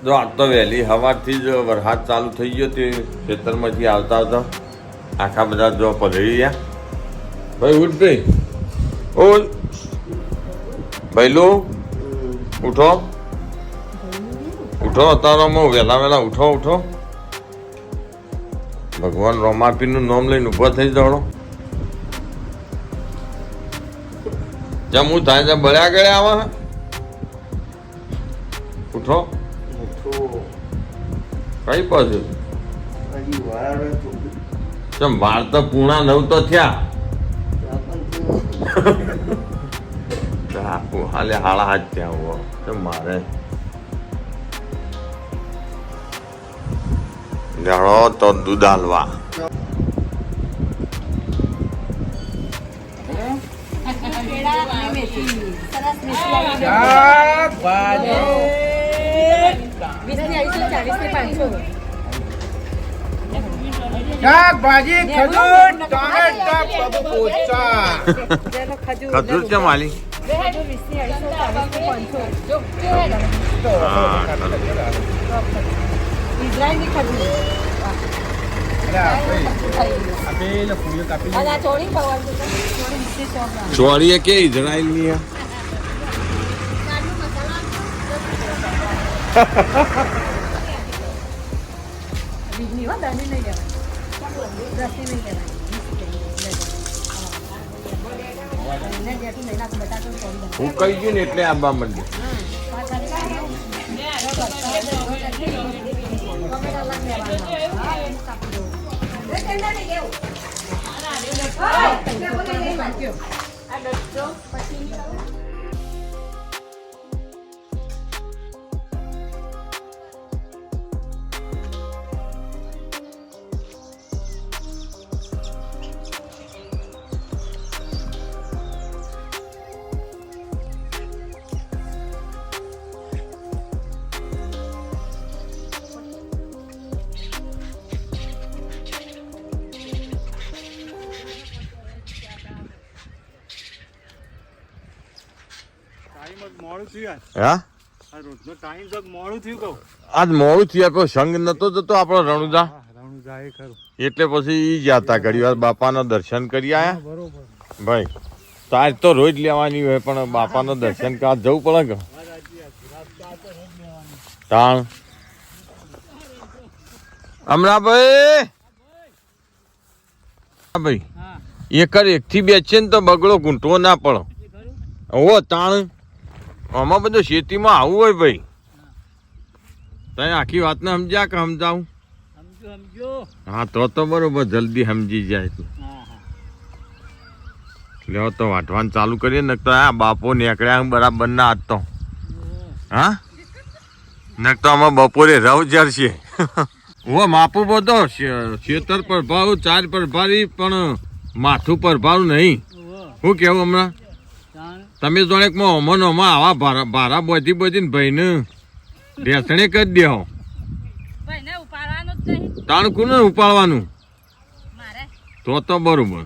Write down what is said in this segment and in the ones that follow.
જો આજ તો વહેલી સવારથી જ વરસાદ ચાલુ થઈ ગયો તે ખેતરમાંથી આવતા આવતા આખા બધા જો પધરી ગયા. ભાઈ ઉઠ ભાઈ, ઓલ ભાઈલું ઉઠો ઉઠો, અત્યારમાં વહેલા વહેલા ઉઠો ઉઠો. ભગવાન રોમાપીનું નામ લઈને ઊભા થઈ જાડો. જેમ હું થાય ત્યાં બળ્યા ગળ્યા આવા. ઉઠો કઈ પાછું ચમ વાર તો પૂણા 9 તો થયા. હાલે હાળા હાથ ત્યાં હોવો ચમ મારે જાણો તો દૂધ હાલવા. શાકભાજી ખજૂર ટામેટા પોચા ખજૂર છે માલી. ચોળી કે ઇઝરાયલ ની હું કહી ગયું ને એટલે આબા મંડી. હા આજ મોડું થયું. સંગ નતો જતો આપણો રણુજા એટલે પછી ઈ જતા ઘડી વાર બાપાના દર્શન કરી આયા. ભાઈ તાર તો રોજ લેવાની હોય પણ બાપાનો દર્શન કરવા જવું પડે કે તાણ. અમરાભાઈ એક થી બેસે ને તો બગડો ઘૂંટવો ના પડે. ઓ તાણ આમાં બધું ખેતીમાં આવું હોય ભાઈ. તને આખી વાતને સમજ્યા કે સમજાવું? હા તો બરોબર જલ્દી સમજી જાય. લેવો તો વાટવાનું ચાલુ કરીએ ને તો આ બાપો નીકળ્યા બરાબર ના આજ તો. હા ન તો આમાં બપોરે રવ જરશે. ઓ માપું બધો ખેતર પર ભાવ 4 પર ભારી પણ માથું પર ભાવ નહીં. શું કેવું હમણાં તમે જોડે ઓમાં આવા ભારા બોધી ને ભાઈને બેસણે કરી દે. તાણ કોને ઉપાડવાનું? તો બરોબર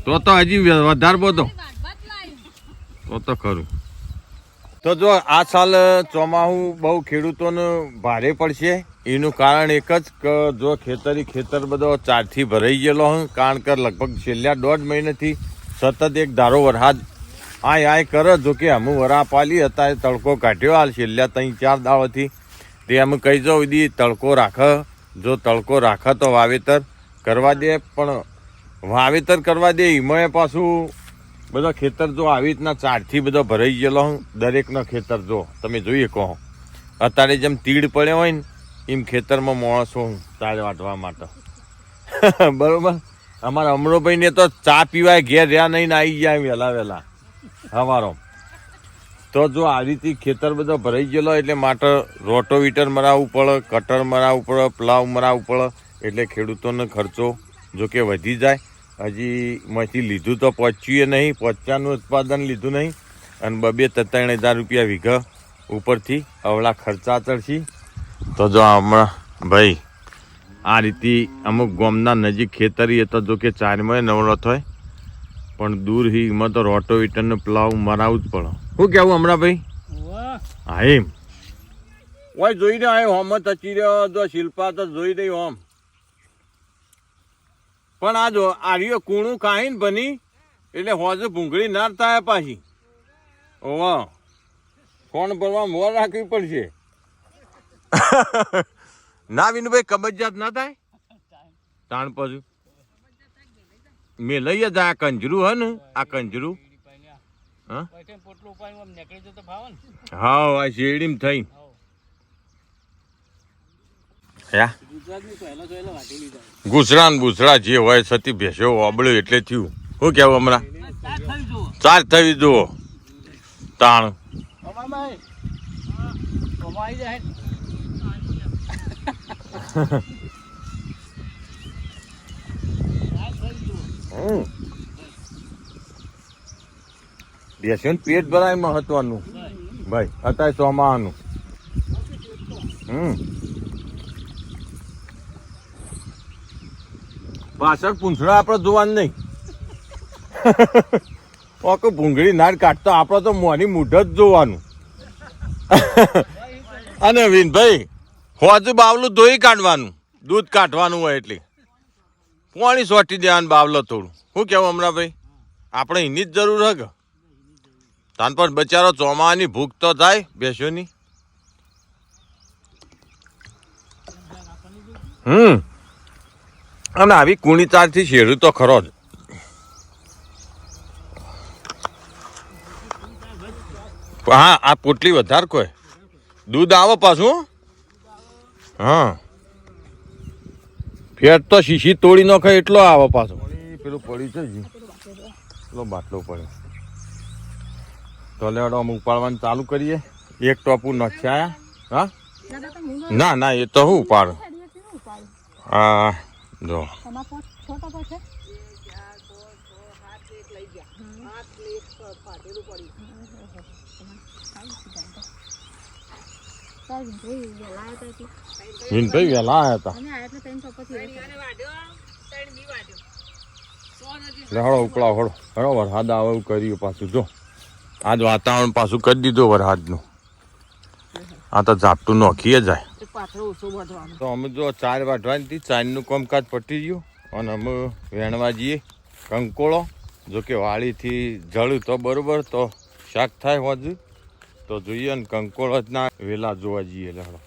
તો હજી વધારે બધો તો ખરું. તો જો આ સાલ ચોમાસું બહુ ખેડૂતોને ભારે પડશે. એનું કારણ એક જ કે જો ખેતર બધો 4 થી ભરાઈ ગયેલો હોય. કારણ કે લગભગ છેલ્લા 1.5 મહિનાથી સતત એક ધારો વરસાદ આય કરે. જો કે અમુક વરા પાલી હતા તડકો કાઢ્યો હાલ છેલ્લા 3-4 દાવાથી. તે અમે કહી જાઉં દી તડકો રાખે. જો તડકો રાખે તો વાવેતર કરવા દે, પણ વાવેતર કરવા દે એમાં પાછું બધા ખેતર જો આવી રીતના 4 થી બધો ભરાઈ ગયેલો દરેકનો ખેતર જો તમે જોઈએ કહો. અત્યારે જેમ તીડ પડ્યો હોય ને એમ ખેતરમાં માણસો ચાર વાટવા માટે. બરોબર. અમારા અમરોભાઈને તો ચા પીવાય ઘેર રહ્યા નહીં ને આવી ગયા વહેલા હવારો. તો જો આવી રીતે ખેતર બધો ભરાઈ ગયેલો એટલે માટે રોટોવીટર મરાવવું પડે, કટર મરાવવું પડે, પ્લાવ મરાવવું પડે. એટલે ખેડૂતોનો ખર્ચો જો કે વધી જાય. હજી માંથી લીધું તો પહોંચ્યું નહીં, પહોંચવાનું ઉત્પાદન લીધું નહીં અને 2-3 હજાર રૂપિયા વીઘા ઉપરથી અવળા ખર્ચા ચડશે. તો જો હમણાં ભાઈ આ રીતે અમુક ગામના નજીક ખેતરી એ તો જો કે 4માં નવરો થાય પણ દૂર હી એમાં તો રોટોવીટરનો પ્લાવ મરાવવું જ પડે. શું કહેવું હમણાં ભાઈ? હા એમ ઓય જોઈને આવ્યો હોમ તચી રહ્યો તો શિલ્પા તો જોઈ રહી હોમ પણ આ જો આર્યો કૂણું કાંઈ ને બની એટલે હોજે ભૂંગળી ના થાય પાછી ઓવા ફોન ભરવા મોર રાખવી પડશે ના વિનુભાઈ કબજિયાત ના થાય તાણ પછી મેં લઈ જાય આ કંજરું હે ને આ કંજરું હા આ શેરડીમ થઈ ગુસરા ને બુસરા જે હોય સતી ભેસો ઓબળ્યો એટલે થયું શું કેવું હમણાં 4 થઈ જુઓ તાણ બેસો ને પેટ ભરાય મહત્વનું ભાઈ અત્યારે ચોમાનું પાછળ પૂંછડા આપડે જોવાનું નહીં ઓકે ભૂંગળી નાડ કાઢતો આપડે તો મોની મૂઢ જ જોવાનું અને વિનભાઈ હોજુ બાવલું ધોઈ કાઢવાનું દૂધ કાઢવાનું હોય એટલે પાણી સોટી દેવાનું બાવલો થોડું શું કેવું હમણાં ભાઈ આપણે એની જ જરૂર હે કે તાન પર બચારો ચોમાની ભૂખ તો થાય બેસોની અને આવી કુણી તારથી શેરું તો ખરો જ હા આ પોટલી વધારે કોઈ દૂધ આવે પાછું હા ફેર તો શીશી તોડી નાખે એટલો આવે પાછો પેલું પડી છે જી પેલો બાટલો પડ્યો તો લેવડો અમે ઉપાડવાનું ચાલુ કરીએ એક ટોપું નખ્યા હા ના ના એ તો હું ઉપાડું હા જો વિનભાઈ વહેલા આવ્યા હતા હળો ઉપડા હળો હળો વરસાદ આવે એવું કર્યું પાછું જો આજ વાતાવરણ પાછું કરી દીધું વરસાદનું આ તો ઝાપટું નોખીએ જાય તો અમે જો 4 વાઢવાની હતી 4નું કામકાજ પટી ગયું અને અમે વેણવા જઈએ કંકોળો જો કે વાડીથી જળું તો બરોબર તો શાક થાય હોજુ તો જોઈએ ને કંકોળો જ ના વેલા જોવા જઈએ લડો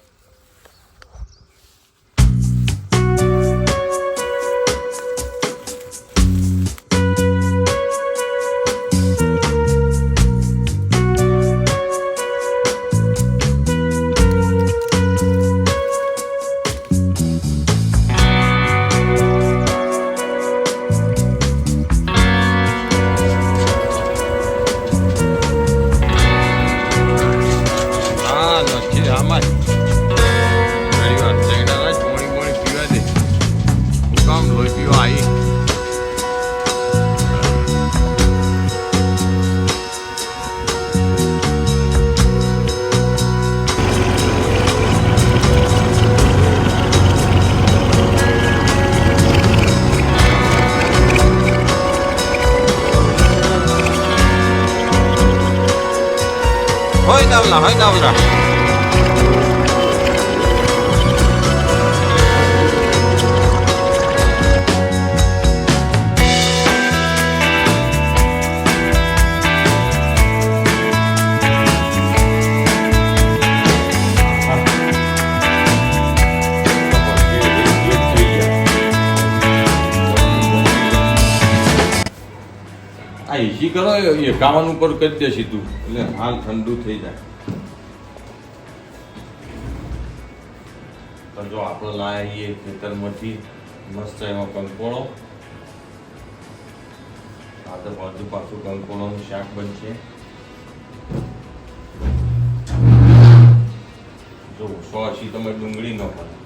Hoi Daula, hoi Daula. એસી કરો એ કામન ઉપર કરી દે સીધું એટલે હાલ ઠંડુ થઈ જાય તો જો આપણે લાવીએ ખેતરમાંથી મસ્ત એમાં કંકોળો આ તો બાજુ પાછું કંકોળોનું શાક બનશે જો 180 તમે ડુંગળી ન પડે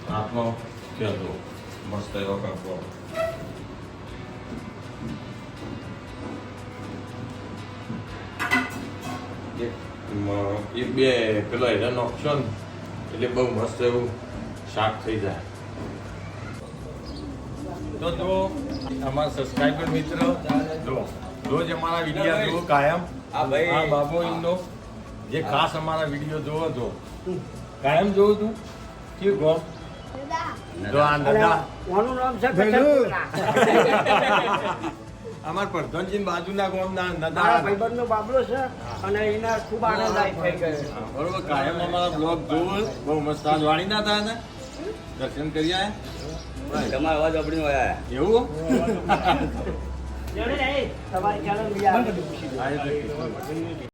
હાથમાં ખેલો મસ્ત એવો કંકોળો એક બે પેલા એના નોખશો ને એટલે બહુ મસ્ત એવું શાક થઈ જાય તો જો અમારા સબસ્ક્રાઈબર મિત્ર જો રોજ અમારા વિડીયો જો કાયમ આ બાબો ઇન્દો જે ખાસ અમારા વિડીયો જોવો છો કાયમ જોઉં છું કેવું ગો જો આ દાદા અમાર પ્રધાનજી બાજુના ગામના દાદા ભાઈબંધનો બાબલો છે અને એના ખૂબ આનંદ થઈ ગયો. બરોબર કાયમ અમારા બ્લોગ જોવો બહુ મસ્ત આજ વાળી ના થાય ને દર્શન કરી આયા તમારો અવાજ આપણી આયા એવું તમારી ચેનલ